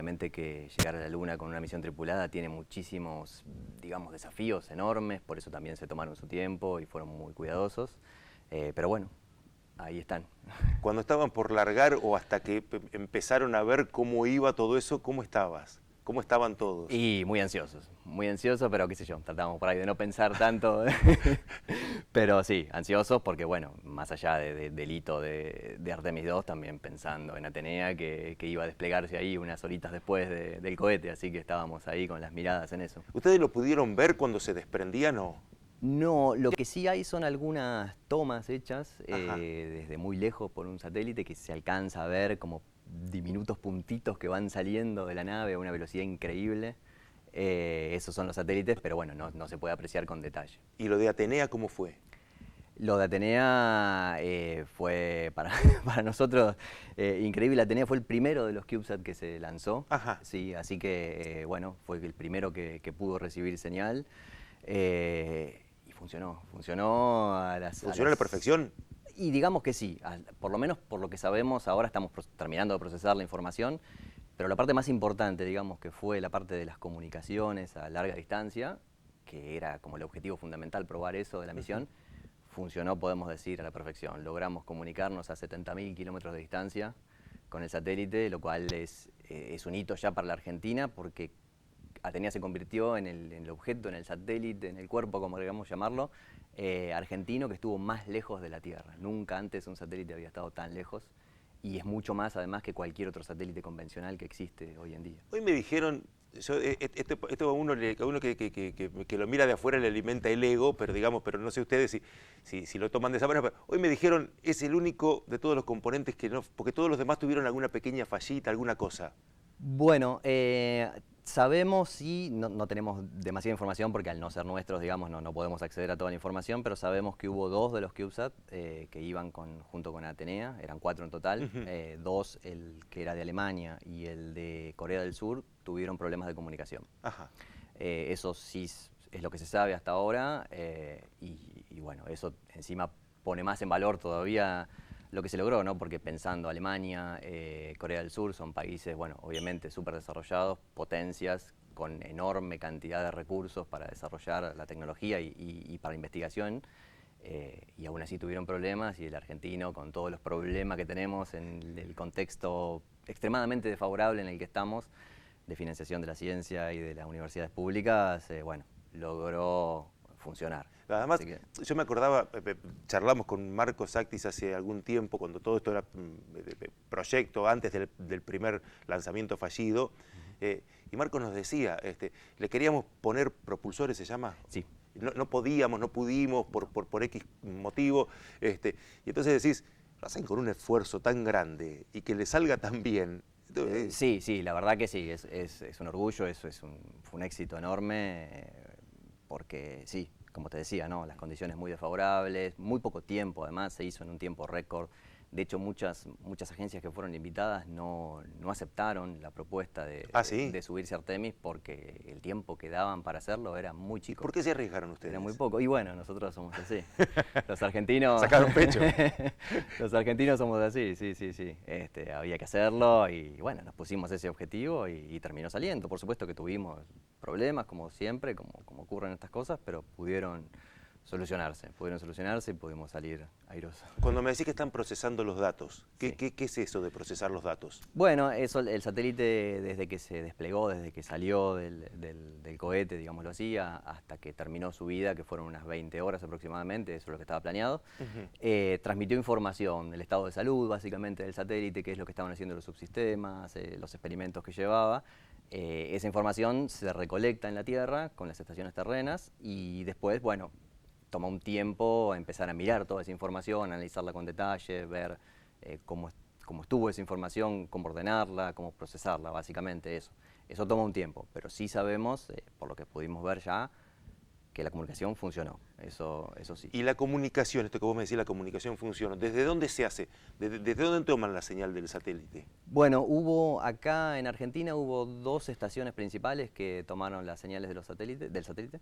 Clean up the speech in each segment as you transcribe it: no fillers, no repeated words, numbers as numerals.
obviamente que llegar a la Luna con una misión tripulada tiene muchísimos, digamos, desafíos enormes, por eso también se tomaron su tiempo y fueron muy cuidadosos. Pero bueno, ahí están. Cuando estaban por largar o hasta que empezaron a ver cómo iba todo eso, ¿cómo estabas? ¿Cómo estaban todos? Y muy ansiosos, pero qué sé yo, tratamos por ahí de no pensar tanto. Pero sí, ansiosos porque, bueno, más allá del hito de Artemis II, también pensando en Atenea, que iba a desplegarse ahí unas horitas después del cohete, así que estábamos ahí con las miradas en eso. ¿Ustedes lo pudieron ver cuando se desprendían o...? No, lo que sí hay son algunas tomas hechas Ajá. desde muy lejos por un satélite que se alcanza a ver como diminutos puntitos que van saliendo de la nave a una velocidad increíble. Esos son los satélites, pero bueno, no se puede apreciar con detalle. ¿Y lo de Atenea cómo fue? Lo de Atenea fue para nosotros increíble. Atenea fue el primero de los CubeSat que se lanzó. Ajá. Sí, así que bueno, fue el primero que pudo recibir señal. Y funcionó ¿Funcionó a la perfección? Y digamos que sí, por lo menos por lo que sabemos, ahora estamos terminando de procesar la información, pero la parte más importante, digamos, que fue la parte de las comunicaciones a larga distancia, que era como el objetivo fundamental, probar eso de la misión, funcionó, podemos decir, a la perfección. Logramos comunicarnos a 70.000 kilómetros de distancia con el satélite, lo cual es un hito ya para la Argentina, porque Atenea se convirtió en el objeto, en el satélite, en el cuerpo, como queramos llamarlo, argentino que estuvo más lejos de la Tierra. Nunca antes un satélite había estado tan lejos y es mucho más además que cualquier otro satélite convencional que existe hoy en día. Hoy me dijeron, esto a uno que lo mira de afuera le alimenta el ego, pero digamos, pero no sé ustedes si lo toman de esa manera. Pero hoy me dijeron, es el único de todos los componentes que no, porque todos los demás tuvieron alguna pequeña fallita, alguna cosa. Bueno, sabemos, sí, no tenemos demasiada información porque al no ser nuestros, digamos, no podemos acceder a toda la información, pero sabemos que hubo 2 de los CubeSat que iban junto con Atenea, eran 4 en total. 2, el que era de Alemania y el de Corea del Sur, tuvieron problemas de comunicación. Ajá. Eso sí es lo que se sabe hasta ahora y bueno, eso encima pone más en valor todavía lo que se logró, ¿no? Porque pensando Alemania, Corea del Sur son países, bueno, obviamente súper desarrollados, potencias con enorme cantidad de recursos para desarrollar la tecnología y para investigación, y aún así tuvieron problemas y el argentino, con todos los problemas que tenemos en el contexto extremadamente desfavorable en el que estamos, de financiación de la ciencia y de las universidades públicas, bueno, logró funcionar. Además, yo me acordaba, charlamos con Marcos Actis hace algún tiempo, cuando todo esto era proyecto, antes del primer lanzamiento fallido, y Marcos nos decía, le queríamos poner propulsores, ¿se llama? Sí. No podíamos, no pudimos, por X motivo, y entonces decís, lo hacen con un esfuerzo tan grande y que le salga tan bien. Sí, la verdad que sí, es un orgullo, fue un éxito enorme, porque sí, como te decía, ¿no? Las condiciones muy desfavorables, muy poco tiempo además, se hizo en un tiempo récord. De hecho, muchas agencias que fueron invitadas no aceptaron la propuesta de subirse a Artemis porque el tiempo que daban para hacerlo era muy chico. ¿Por qué se arriesgaron ustedes? Era muy poco. Y bueno, nosotros somos así. Los argentinos... Sacaron pecho. Los argentinos somos así, sí. Había que hacerlo y bueno, nos pusimos ese objetivo y terminó saliendo. Por supuesto que tuvimos problemas, como siempre, como ocurren estas cosas, pero pudieron solucionarse y pudimos salir airosos. Cuando me decís que están procesando los datos, ¿qué es eso de procesar los datos? Bueno, eso, el satélite desde que se desplegó, desde que salió del cohete, digámoslo así, hasta que terminó su vida, que fueron unas 20 horas aproximadamente, eso es lo que estaba planeado, transmitió información del estado de salud, básicamente, del satélite, qué es lo que estaban haciendo los subsistemas, los experimentos que llevaba. Esa información se recolecta en la Tierra con las estaciones terrenas y después, bueno, toma un tiempo empezar a mirar toda esa información, analizarla con detalle, ver cómo estuvo esa información, cómo ordenarla, cómo procesarla, básicamente eso. Eso toma un tiempo, pero sí sabemos, por lo que pudimos ver ya, que la comunicación funcionó, eso sí. Y la comunicación, esto que vos me decís, la comunicación funcionó, ¿desde dónde se hace? ¿Desde dónde toman la señal del satélite? Bueno, acá en Argentina hubo 2 estaciones principales que tomaron las señales de del satélite.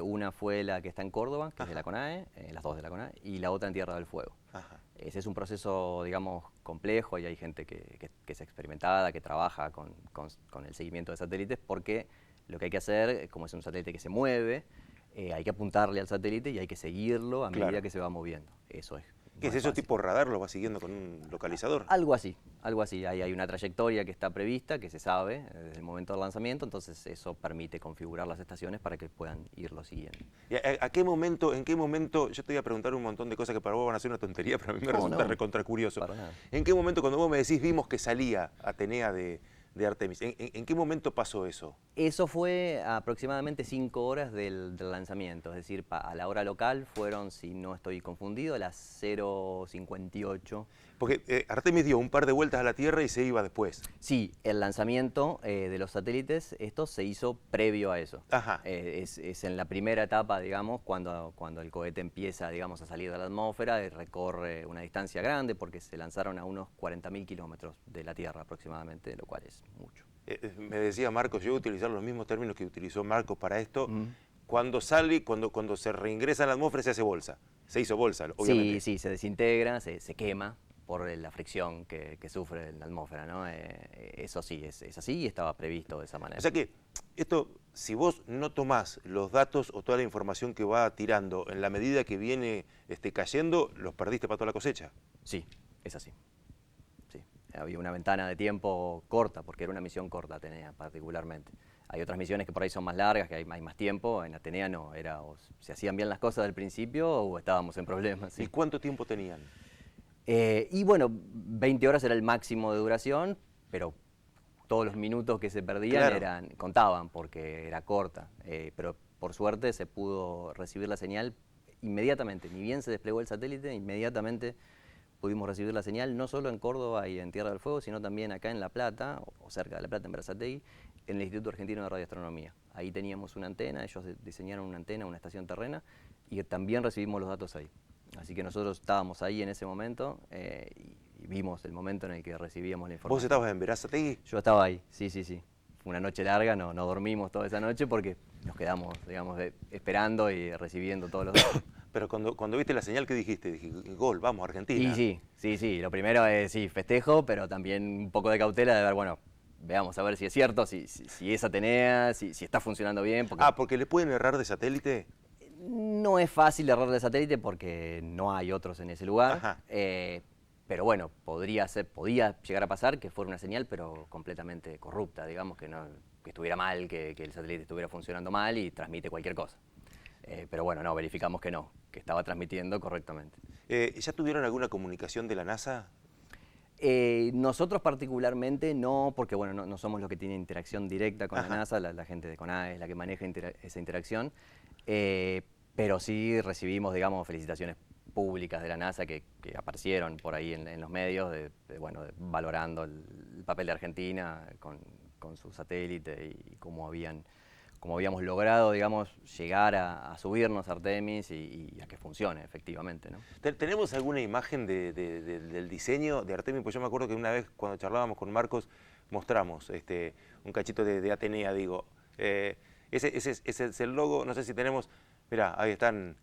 Una fue la que está en Córdoba, que es de la CONAE, las 2 de la CONAE, y la otra en Tierra del Fuego. Ese es un proceso, digamos, complejo y hay gente que es experimentada, que trabaja con el seguimiento de satélites, porque lo que hay que hacer, como es un satélite que se mueve, hay que apuntarle al satélite y hay que seguirlo a medida que se va moviendo. Eso es. ¿Qué es eso tipo radar? ¿Lo va siguiendo con un localizador? Algo así, algo así. Hay una trayectoria que está prevista, que se sabe desde el momento del lanzamiento, entonces eso permite configurar las estaciones para que puedan irlo siguiendo. ¿Y en qué momento, yo te voy a preguntar un montón de cosas que para vos van a ser una tontería, pero a mí me resulta recontra curioso. Para nada. ¿En qué momento, cuando vos me decís, vimos que salía Atenea de Artemis, ¿en qué momento pasó eso? Eso fue aproximadamente 5 horas del lanzamiento, es decir, a la hora local fueron, si no estoy confundido, las 0:58. Porque Artemis dio un par de vueltas a la Tierra y se iba después. Sí, el lanzamiento de los satélites, esto se hizo previo a eso. Ajá. Es en la primera etapa, digamos, cuando el cohete empieza, digamos, a salir de la atmósfera y recorre una distancia grande, porque se lanzaron a unos 40.000 kilómetros de la Tierra aproximadamente, lo cual es mucho. Me decía Marcos, yo voy a utilizar los mismos términos que utilizó Marcos para esto. Cuando sale, cuando se reingresa en la atmósfera se hace bolsa. Se hizo bolsa, obviamente. Sí, se desintegra, se quema por la fricción que sufre en la atmósfera, ¿no? Eso sí, es así y estaba previsto de esa manera. O sea que esto, si vos no tomás los datos o toda la información que va tirando en la medida que viene cayendo, los perdiste para toda la cosecha. Sí, es así. Sí. Había una ventana de tiempo corta, porque era una misión corta Atenea particularmente. Hay otras misiones que por ahí son más largas, que hay más tiempo. En Atenea no, era o se hacían bien las cosas del principio o estábamos en problemas. Sí. ¿Y cuánto tiempo tenían? Y bueno, 20 horas era el máximo de duración, pero todos los minutos que se perdían contaban porque era corta. Pero por suerte se pudo recibir la señal inmediatamente. Ni bien se desplegó el satélite, inmediatamente pudimos recibir la señal, no solo en Córdoba y en Tierra del Fuego, sino también acá en La Plata, o cerca de La Plata, en Berazategui, en el Instituto Argentino de Radioastronomía. Ahí teníamos una antena, ellos diseñaron una antena, una estación terrena, y también recibimos los datos ahí. Así que nosotros estábamos ahí en ese momento y vimos el momento en el que recibíamos la información. ¿Vos estabas en Berazategui? Yo estaba ahí, sí. Fue una noche larga, no dormimos toda esa noche porque nos quedamos, digamos, esperando y recibiendo todos los datos. Pero cuando viste la señal, ¿qué dijiste? Dije, gol, vamos, Argentina. Sí. Lo primero es, festejo, pero también un poco de cautela de ver, bueno, veamos a ver si es cierto, si es Atenea, si está funcionando bien. Porque le pueden errar de satélite. No es fácil errar de satélite porque no hay otros en ese lugar. Pero bueno, podía llegar a pasar que fuera una señal, pero completamente corrupta, digamos, que estuviera mal, que el satélite estuviera funcionando mal y transmite cualquier cosa. Pero bueno, no, verificamos que no, que estaba transmitiendo correctamente. ¿Ya tuvieron alguna comunicación de la NASA? Nosotros particularmente no, porque bueno, no somos los que tienen interacción directa con la NASA, la gente de CONAE es la que maneja esa interacción, pero sí recibimos, digamos, felicitaciones públicas de la NASA que aparecieron por ahí en los medios, valorando el papel de Argentina con su satélite y cómo habíamos logrado, digamos, llegar a subirnos a Artemis y a que funcione efectivamente, ¿no? ¿Tenemos alguna imagen del diseño de Artemis? Pues yo me acuerdo que una vez cuando charlábamos con Marcos mostramos un cachito de Atenea, digo. Ese es el logo, no sé si tenemos... Mirá, ahí están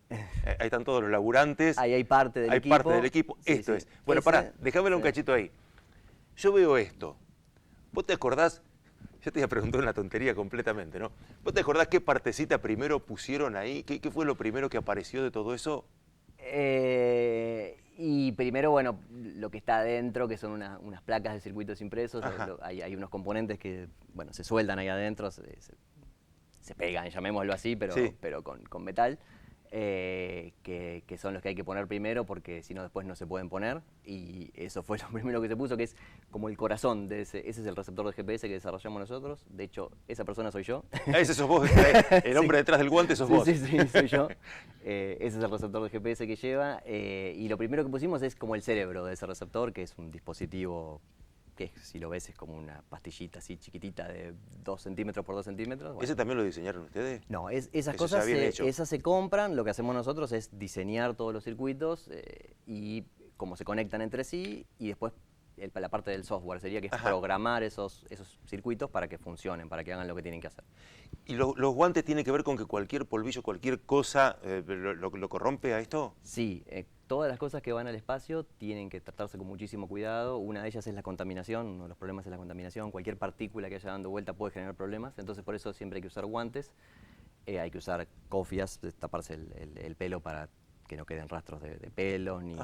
todos los laburantes. Ahí hay parte del equipo. Hay parte del equipo, esto es. Bueno, pará, déjamelo un cachito ahí. Yo veo esto. ¿Vos te acordás? Yo te iba a preguntar una tontería completamente, ¿no? ¿Vos te acordás qué partecita primero pusieron ahí? ¿Qué fue lo primero que apareció de todo eso? Y primero, bueno, lo que está adentro, que son unas placas de circuitos impresos. Hay unos componentes que, bueno, se sueldan ahí adentro, se pegan, llamémoslo así, pero con metal, que son los que hay que poner primero porque si no después no se pueden poner, y eso fue lo primero que se puso, que es como el corazón de ese es el receptor de GPS que desarrollamos nosotros. De hecho, esa persona soy yo. Ese sos vos, el hombre detrás del guante sos vos. Sí, soy yo. Ese es el receptor de GPS que lleva, y lo primero que pusimos es como el cerebro de ese receptor, que es un dispositivo que si lo ves es como una pastillita así chiquitita de 2 centímetros por 2 centímetros. Bueno. ¿Ese también lo diseñaron ustedes? No, esas cosas esas se compran. Lo que hacemos nosotros es diseñar todos los circuitos y cómo se conectan entre sí, y después la parte del software sería que es programar esos circuitos para que funcionen, para que hagan lo que tienen que hacer. ¿Y los guantes tienen que ver con que cualquier polvillo, cualquier cosa lo corrompe a esto? Sí, todas las cosas que van al espacio tienen que tratarse con muchísimo cuidado. Una de ellas es la contaminación, uno de los problemas es la contaminación. Cualquier partícula que haya dando vuelta puede generar problemas, entonces por eso siempre hay que usar guantes, hay que usar cofias, taparse el pelo para que no queden rastros de pelos, ni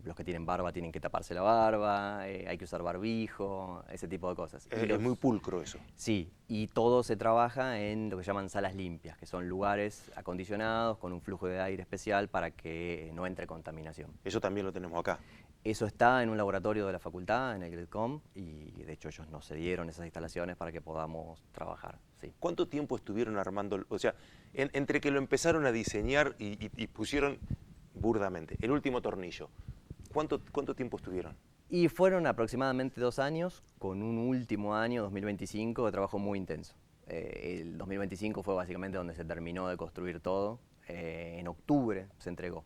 los que tienen barba tienen que taparse la barba, hay que usar barbijo, ese tipo de cosas. Es muy pulcro eso. Sí, y todo se trabaja en lo que llaman salas limpias, que son lugares acondicionados con un flujo de aire especial para que no entre contaminación. Eso también lo tenemos acá. Eso está en un laboratorio de la facultad, en el GridCom, y de hecho ellos nos cedieron esas instalaciones para que podamos trabajar. Sí. ¿Cuánto tiempo estuvieron armando? O sea, entre que lo empezaron a diseñar y pusieron burdamente el último tornillo, ¿cuánto tiempo estuvieron? Y fueron aproximadamente 2 años, con un último año, 2025, de trabajo muy intenso. El 2025 fue básicamente donde se terminó de construir todo. En octubre se entregó.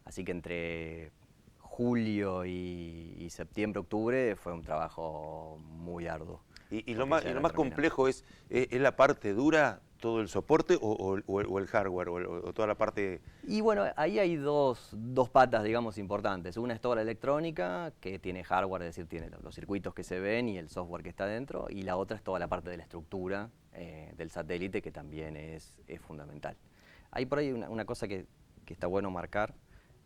Así que entre julio y septiembre, octubre fue un trabajo muy arduo. ¿Y lo más complejo es la parte dura, todo el soporte o el hardware o toda la parte? Y bueno, ahí hay dos patas, digamos, importantes. Una es toda la electrónica, que tiene hardware, es decir, tiene los circuitos que se ven y el software que está dentro, y la otra es toda la parte de la estructura del satélite, que también es fundamental. Hay por ahí una cosa que está bueno marcar,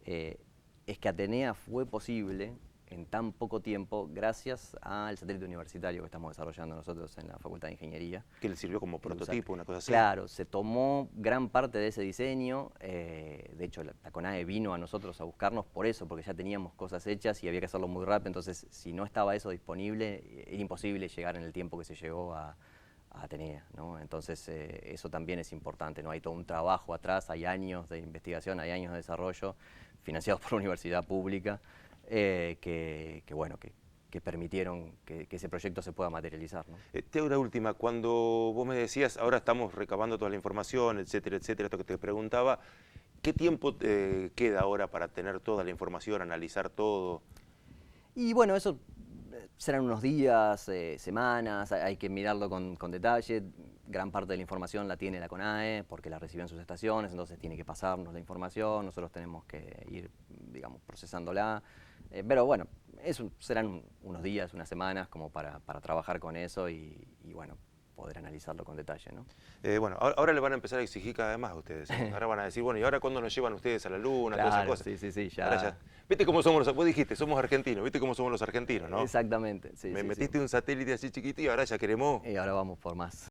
es que Atenea fue posible en tan poco tiempo gracias al satélite universitario que estamos desarrollando nosotros en la Facultad de Ingeniería. Que le sirvió como prototipo, una cosa así. Claro, se tomó gran parte de ese diseño, de hecho la CONAE vino a nosotros a buscarnos por eso, porque ya teníamos cosas hechas y había que hacerlo muy rápido, entonces si no estaba eso disponible, era imposible llegar en el tiempo que se llegó a Atenea, ¿no? Entonces eso también es importante, ¿no? Hay todo un trabajo atrás, hay años de investigación, hay años de desarrollo financiados por la universidad pública, que permitieron que ese proyecto se pueda materializar, ¿no? Te hago una última, cuando vos me decías, ahora estamos recabando toda la información, etcétera, esto que te preguntaba, ¿qué tiempo queda ahora para tener toda la información, analizar todo? Y bueno, eso serán unos días, semanas, hay que mirarlo con detalle. Gran parte de la información la tiene la CONAE porque la recibe en sus estaciones, entonces tiene que pasarnos la información, nosotros tenemos que ir, digamos, procesándola. Pero bueno, serán unos días, unas semanas como para trabajar con eso y bueno, poder analizarlo con detalle, ¿no? Bueno, ahora le van a empezar a exigir cada vez más a ustedes, ¿eh? Ahora van a decir, bueno, ¿y ahora cuándo nos llevan ustedes a la luna? Claro, todas esas cosas. Sí, ya. Ahora ya. ¿Viste cómo somos vos dijiste, somos argentinos, ¿viste cómo somos los argentinos, no? Exactamente, sí. Me metiste un satélite así chiquito y ahora ya queremos... Y ahora vamos por más.